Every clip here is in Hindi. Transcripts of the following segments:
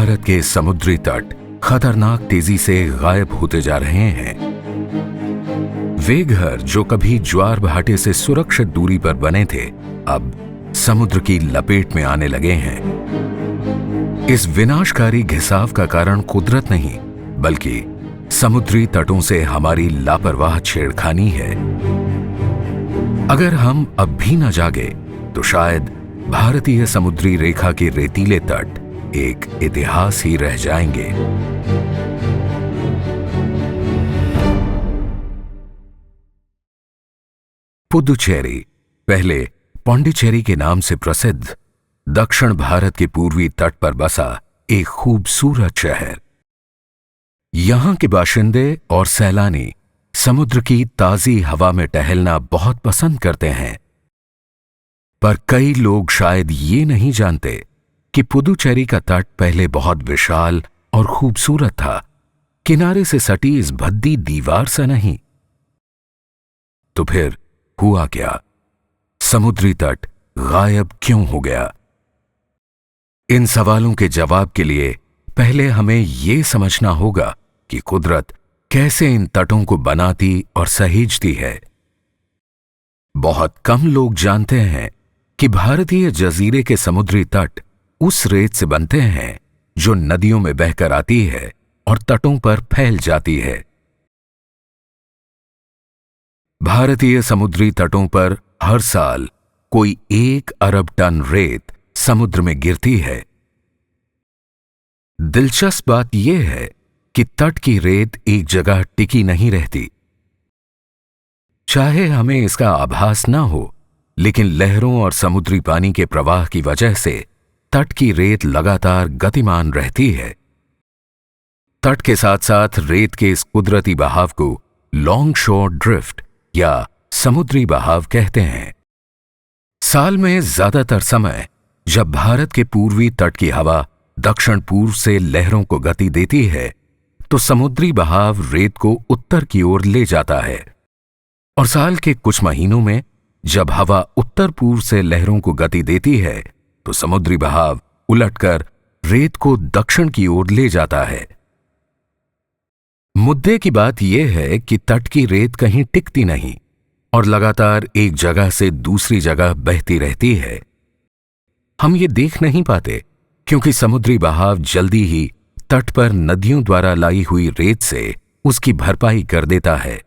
भारत के समुद्री तट खतरनाक तेजी से गायब होते जा रहे हैं। वे घर जो कभी ज्वार भाटे से सुरक्षित दूरी पर बने थे, अब समुद्र की लपेट में आने लगे हैं। इस विनाशकारी घिसाव का कारण कुदरत नहीं, बल्कि समुद्री तटों से हमारी लापरवाह छेड़खानी है। अगर हम अब भी न जागे तो शायद भारतीय समुद्री रेखा के रेतीले तट एक इतिहास ही रह जाएंगे। पुदुचेरी, पहले पौंडीचेरी के नाम से प्रसिद्ध, दक्षिण भारत के पूर्वी तट पर बसा एक खूबसूरत शहर। यहां के बाशिंदे और सैलानी समुद्र की ताजी हवा में टहलना बहुत पसंद करते हैं। पर कई लोग शायद ये नहीं जानते कि पुदुचेरी का तट पहले बहुत विशाल और खूबसूरत था, किनारे से सटी इस भद्दी दीवार सा नहीं। तो फिर हुआ क्या? समुद्री तट गायब क्यों हो गया? इन सवालों के जवाब के लिए पहले हमें यह समझना होगा कि कुदरत कैसे इन तटों को बनाती और सहेजती है। बहुत कम लोग जानते हैं कि भारतीय जजीरे के समुद्री तट उस रेत से बनते हैं जो नदियों में बहकर आती है और तटों पर फैल जाती है। भारतीय समुद्री तटों पर हर साल कोई 1 अरब टन रेत समुद्र में गिरती है। दिलचस्प बात यह है कि तट की रेत एक जगह टिकी नहीं रहती। चाहे हमें इसका आभास न हो, लेकिन लहरों और समुद्री पानी के प्रवाह की वजह से तट की रेत लगातार गतिमान रहती है। तट के साथ साथ रेत के इस कुदरती बहाव को लॉन्ग शोर ड्रिफ्ट या समुद्री बहाव कहते हैं। साल में ज्यादातर समय जब भारत के पूर्वी तट की हवा दक्षिण पूर्व से लहरों को गति देती है, तो समुद्री बहाव रेत को उत्तर की ओर ले जाता है। और साल के कुछ महीनों में जब हवा उत्तर पूर्व से लहरों को गति देती है, तो समुद्री बहाव उलटकर रेत को दक्षिण की ओर ले जाता है। मुद्दे की बात यह है कि तट की रेत कहीं टिकती नहीं और लगातार एक जगह से दूसरी जगह बहती रहती है। हम ये देख नहीं पाते क्योंकि समुद्री बहाव जल्दी ही तट पर नदियों द्वारा लाई हुई रेत से उसकी भरपाई कर देता है।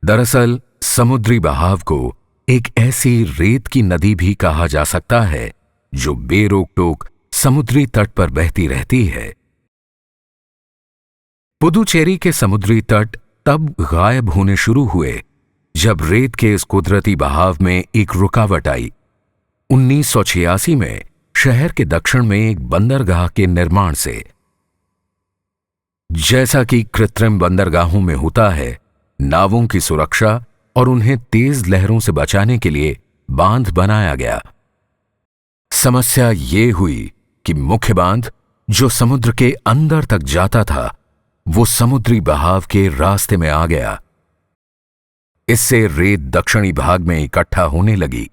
दरअसल समुद्री बहाव को एक ऐसी रेत की नदी भी कहा जा सकता है जो बेरोक टोक समुद्री तट पर बहती रहती है। पुदुचेरी के समुद्री तट तब गायब होने शुरू हुए जब रेत के इस कुदरती बहाव में एक रुकावट आई। 1986 में शहर के दक्षिण में एक बंदरगाह के निर्माण से। जैसा कि कृत्रिम बंदरगाहों में होता है, नावों की सुरक्षा और उन्हें तेज लहरों से बचाने के लिए बांध बनाया गया। समस्या ये हुई कि मुख्य बांध जो समुद्र के अंदर तक जाता था, वो समुद्री बहाव के रास्ते में आ गया। इससे रेत दक्षिणी भाग में इकट्ठा होने लगी,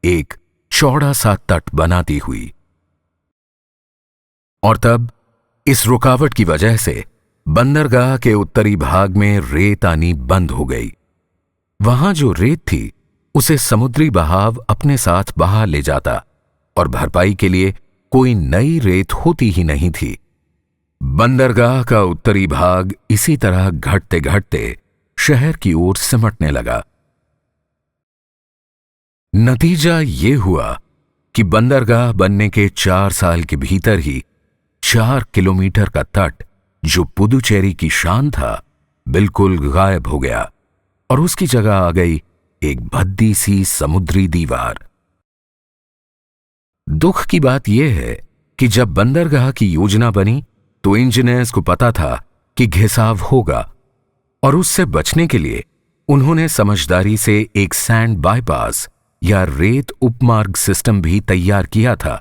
एक चौड़ा सा तट बनाती हुई। और तब इस रुकावट की वजह से बंदरगाह के उत्तरी भाग में रेत आनी बंद हो गई। वहां जो रेत थी उसे समुद्री बहाव अपने साथ बहा ले जाता और भरपाई के लिए कोई नई रेत होती ही नहीं थी। बंदरगाह का उत्तरी भाग इसी तरह घटते घटते शहर की ओर सिमटने लगा। नतीजा ये हुआ कि बंदरगाह बनने के 4 साल के भीतर ही 4 किलोमीटर का तट जो पुदुचेरी की शान था, बिल्कुल गायब हो गया और उसकी जगह आ गई एक भद्दी सी समुद्री दीवार। दुख की बात यह है कि जब बंदरगाह की योजना बनी तो इंजीनियर्स को पता था कि घिसाव होगा और उससे बचने के लिए उन्होंने समझदारी से एक सैंड बाईपास या रेत उपमार्ग सिस्टम भी तैयार किया था।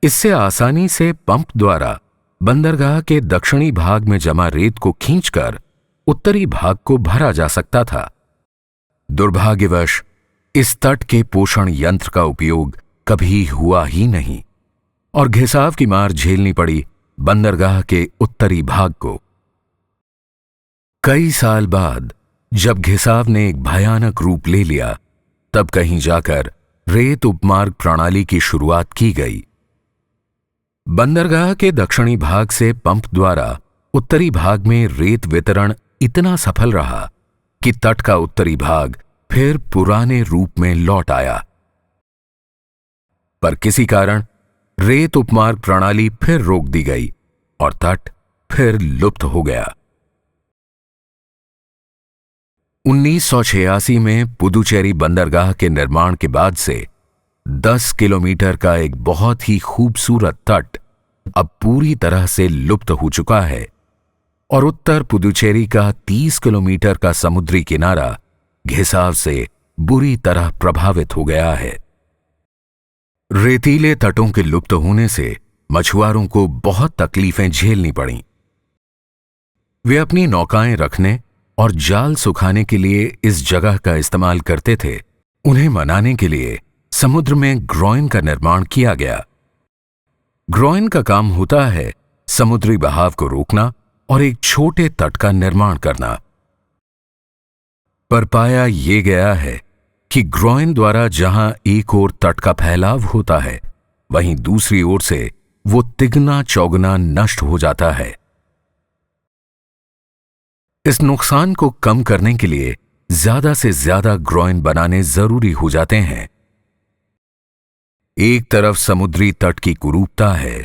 इससे आसानी से पंप द्वारा बंदरगाह के दक्षिणी भाग में जमा रेत को खींचकर उत्तरी भाग को भरा जा सकता था। दुर्भाग्यवश इस तट के पोषण यंत्र का उपयोग कभी हुआ ही नहीं। और घिसाव की मार झेलनी पड़ी बंदरगाह के उत्तरी भाग को। कई साल बाद जब घिसाव ने एक भयानक रूप ले लिया, तब कहीं जाकर रेत उपमार्ग प्रणाली की शुरुआत की गई। बंदरगाह के दक्षिणी भाग से पंप द्वारा उत्तरी भाग में रेत वितरण इतना सफल रहा कि तट का उत्तरी भाग फिर पुराने रूप में लौट आया। पर किसी कारण रेत उपमार्ग प्रणाली फिर रोक दी गई और तट फिर लुप्त हो गया। 1986 में पुदुचेरी बंदरगाह के निर्माण के बाद से 10 किलोमीटर का एक बहुत ही खूबसूरत तट अब पूरी तरह से लुप्त हो चुका है और उत्तर पुदुचेरी का 30 किलोमीटर का समुद्री किनारा घिसाव से बुरी तरह प्रभावित हो गया है। रेतीले तटों के लुप्त होने से मछुआरों को बहुत तकलीफें झेलनी पड़ीं। वे अपनी नौकाएं रखने और जाल सुखाने के लिए इस जगह का इस्तेमाल करते थे। उन्हें मनाने के लिए समुद्र में ग्रोइन का निर्माण किया गया। ग्रोइन का काम होता है समुद्री बहाव को रोकना और एक छोटे तट का निर्माण करना। पर पाया यह गया है कि ग्रोइन द्वारा जहां एक ओर तट का फैलाव होता है, वहीं दूसरी ओर से वो तिगना चौगुना नष्ट हो जाता है। इस नुकसान को कम करने के लिए ज्यादा से ज्यादा ग्रोइन बनाने जरूरी हो जाते हैं। एक तरफ समुद्री तट की कुरूपता है,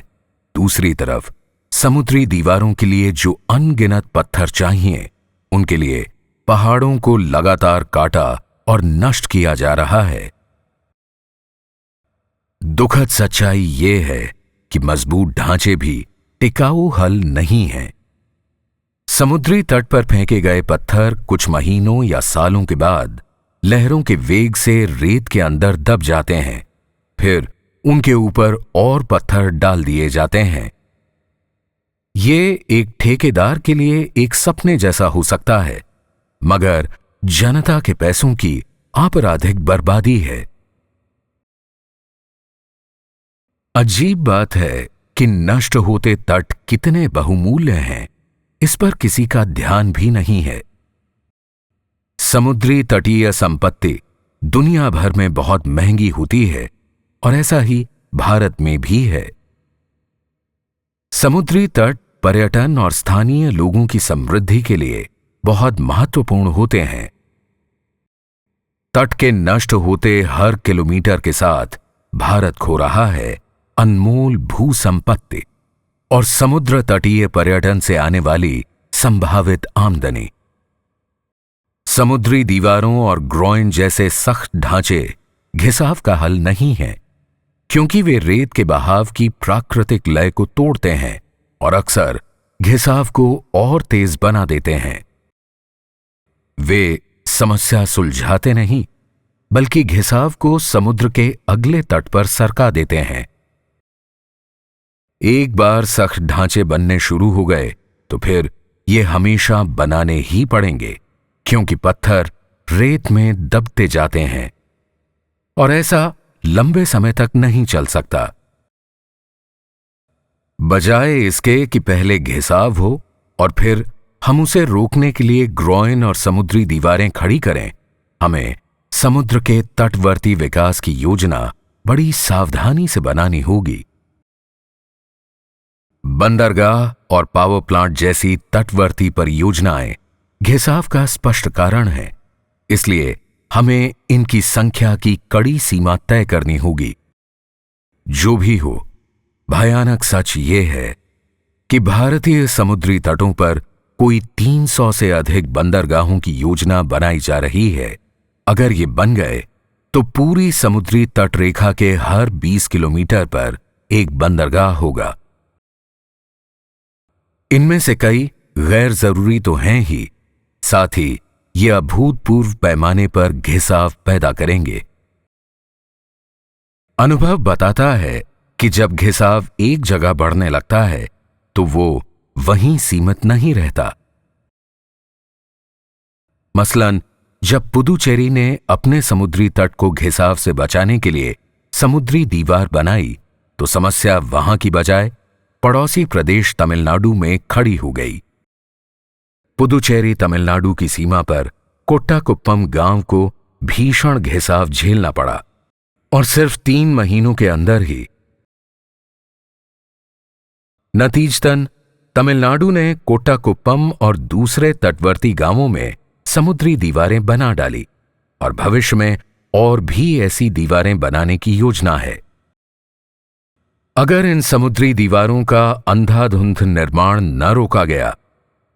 दूसरी तरफ समुद्री दीवारों के लिए जो अनगिनत पत्थर चाहिए, उनके लिए पहाड़ों को लगातार काटा और नष्ट किया जा रहा है। दुखद सच्चाई यह है कि मजबूत ढांचे भी टिकाऊ हल नहीं हैं। समुद्री तट पर फेंके गए पत्थर कुछ महीनों या सालों के बाद लहरों के वेग से रेत के अंदर दब जाते हैं। फिर उनके ऊपर और पत्थर डाल दिए जाते हैं। ये एक ठेकेदार के लिए एक सपने जैसा हो सकता है, मगर जनता के पैसों की आपराधिक बर्बादी है। अजीब बात है कि नष्ट होते तट कितने बहुमूल्य हैं, इस पर किसी का ध्यान भी नहीं है। समुद्री तटीय संपत्ति दुनिया भर में बहुत महंगी होती है और ऐसा ही भारत में भी है। समुद्री तट पर्यटन और स्थानीय लोगों की समृद्धि के लिए बहुत महत्वपूर्ण होते हैं। तट के नष्ट होते हर किलोमीटर के साथ भारत खो रहा है अनमोल भू संपत्ति और समुद्र तटीय पर्यटन से आने वाली संभावित आमदनी। समुद्री दीवारों और ग्रोइन जैसे सख्त ढांचे घिसाव का हल नहीं है, क्योंकि वे रेत के बहाव की प्राकृतिक लय को तोड़ते हैं और अक्सर घिसाव को और तेज बना देते हैं। वे समस्या सुलझाते नहीं, बल्कि घिसाव को समुद्र के अगले तट पर सरका देते हैं। एक बार सख्त ढांचे बनने शुरू हो गए तो फिर ये हमेशा बनाने ही पड़ेंगे, क्योंकि पत्थर रेत में दबते जाते हैं और ऐसा लंबे समय तक नहीं चल सकता। बजाय इसके कि पहले घिसाव हो और फिर हम उसे रोकने के लिए ग्रोइन और समुद्री दीवारें खड़ी करें, हमें समुद्र के तटवर्ती विकास की योजना बड़ी सावधानी से बनानी होगी। बंदरगाह और पावर प्लांट जैसी तटवर्ती परियोजनाएं घिसाव का स्पष्ट कारण है, इसलिए हमें इनकी संख्या की कड़ी सीमा तय करनी होगी। जो भी हो, भयानक सच ये है कि भारतीय समुद्री तटों पर कोई 300 से अधिक बंदरगाहों की योजना बनाई जा रही है। अगर ये बन गए तो पूरी समुद्री तट रेखा के हर 20 किलोमीटर पर एक बंदरगाह होगा। इनमें से कई गैर जरूरी तो हैं ही, साथ ही ये अभूतपूर्व पैमाने पर घिसाव पैदा करेंगे। अनुभव बताता है कि जब घिसाव एक जगह बढ़ने लगता है तो वो वहीं सीमित नहीं रहता। मसलन जब पुदुचेरी ने अपने समुद्री तट को घिसाव से बचाने के लिए समुद्री दीवार बनाई, तो समस्या वहां की बजाय पड़ोसी प्रदेश तमिलनाडु में खड़ी हो गई। पुदुचेरी तमिलनाडु की सीमा पर कोट्टाकुप्पम गांव को भीषण घिसाव झेलना पड़ा और सिर्फ 3 महीनों के अंदर ही नतीजतन तमिलनाडु ने कोट्टाकुप्पम और दूसरे तटवर्ती गांवों में समुद्री दीवारें बना डाली और भविष्य में और भी ऐसी दीवारें बनाने की योजना है। अगर इन समुद्री दीवारों का अंधाधुंध निर्माण न रोका गया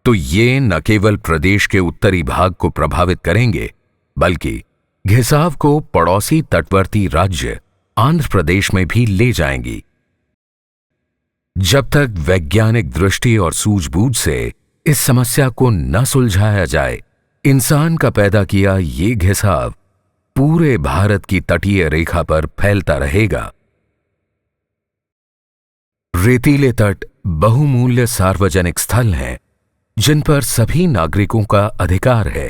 तो ये न केवल प्रदेश के उत्तरी भाग को प्रभावित करेंगे बल्कि घिसाव को पड़ोसी तटवर्ती राज्य आंध्र प्रदेश में भी ले जाएंगी। जब तक वैज्ञानिक दृष्टि और सूझबूझ से इस समस्या को न सुलझाया जाए, इंसान का पैदा किया ये घिसाव पूरे भारत की तटीय रेखा पर फैलता रहेगा। रेतीले तट बहुमूल्य सार्वजनिक स्थल हैं जिन पर सभी नागरिकों का अधिकार है।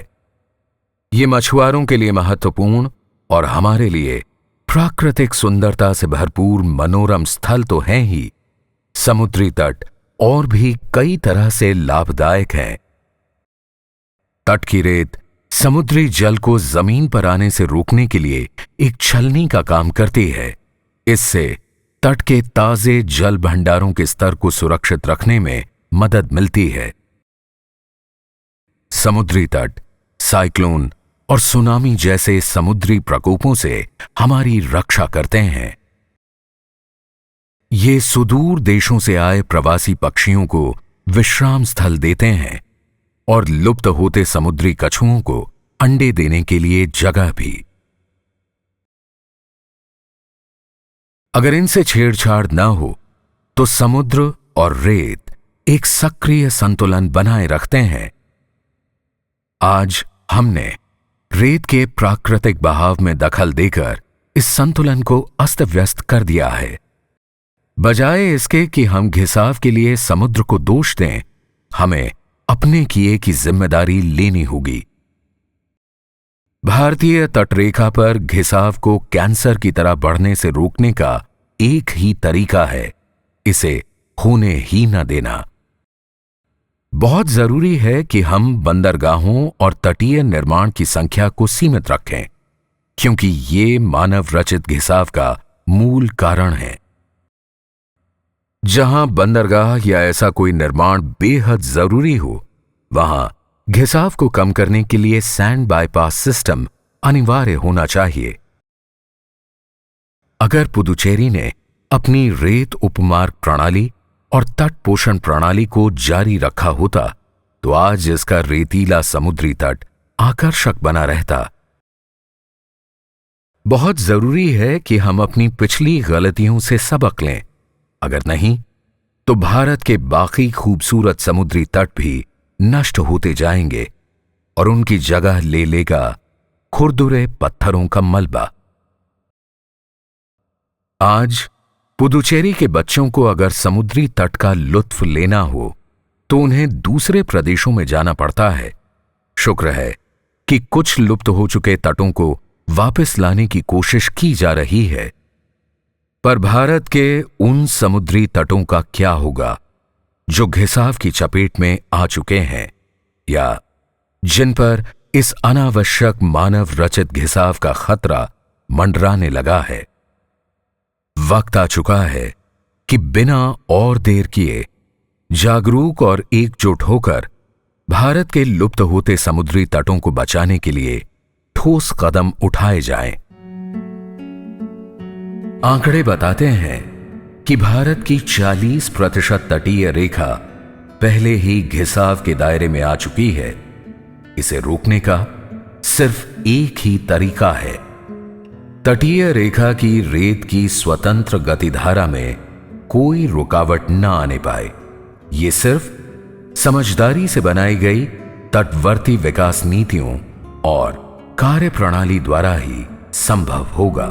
ये मछुआरों के लिए महत्वपूर्ण और हमारे लिए प्राकृतिक सुंदरता से भरपूर मनोरम स्थल तो हैं ही, समुद्री तट और भी कई तरह से लाभदायक हैं। तट की रेत समुद्री जल को जमीन पर आने से रोकने के लिए एक छलनी का काम करती है। इससे तट के ताजे जल भंडारों के स्तर को सुरक्षित रखने में मदद मिलती है। समुद्री तट साइक्लोन और सुनामी जैसे समुद्री प्रकोपों से हमारी रक्षा करते हैं। ये सुदूर देशों से आए प्रवासी पक्षियों को विश्राम स्थल देते हैं और लुप्त होते समुद्री कछुओं को अंडे देने के लिए जगह भी। अगर इनसे छेड़छाड़ न हो तो समुद्र और रेत एक सक्रिय संतुलन बनाए रखते हैं। आज हमने रेत के प्राकृतिक बहाव में दखल देकर इस संतुलन को अस्त व्यस्त कर दिया है। बजाय इसके कि हम घिसाव के लिए समुद्र को दोष दें, हमें अपने किए की जिम्मेदारी लेनी होगी। भारतीय तटरेखा पर घिसाव को कैंसर की तरह बढ़ने से रोकने का एक ही तरीका है, इसे होने ही न देना। बहुत जरूरी है कि हम बंदरगाहों और तटीय निर्माण की संख्या को सीमित रखें, क्योंकि ये मानव रचित घिसाव का मूल कारण है। जहां बंदरगाह या ऐसा कोई निर्माण बेहद जरूरी हो, वहां घिसाव को कम करने के लिए सैंड बाईपास सिस्टम अनिवार्य होना चाहिए। अगर पुदुचेरी ने अपनी रेत उपमार्ग प्रणाली और तट पोषण प्रणाली को जारी रखा होता तो आज इसका रेतीला समुद्री तट आकर्षक बना रहता। बहुत जरूरी है कि हम अपनी पिछली गलतियों से सबक लें, अगर नहीं तो भारत के बाकी खूबसूरत समुद्री तट भी नष्ट होते जाएंगे और उनकी जगह ले लेगा खुरदुरे पत्थरों का मलबा। आज पुदुचेरी के बच्चों को अगर समुद्री तट का लुत्फ लेना हो तो उन्हें दूसरे प्रदेशों में जाना पड़ता है। शुक्र है कि कुछ लुप्त हो चुके तटों को वापस लाने की कोशिश की जा रही है, पर भारत के उन समुद्री तटों का क्या होगा जो घिसाव की चपेट में आ चुके हैं या जिन पर इस अनावश्यक मानव रचित घिसाव का खतरा मंडराने लगा है। वक्त आ चुका है कि बिना और देर किए जागरूक और एकजुट होकर भारत के लुप्त होते समुद्री तटों को बचाने के लिए ठोस कदम उठाए जाएं। आंकड़े बताते हैं कि भारत की 40% तटीय रेखा पहले ही घिसाव के दायरे में आ चुकी है। इसे रोकने का सिर्फ एक ही तरीका है, तटीय रेखा की रेत की स्वतंत्र गतिधारा में कोई रुकावट न आने पाए। ये सिर्फ समझदारी से बनाई गई तटवर्ती विकास नीतियों और कार्यप्रणाली द्वारा ही संभव होगा।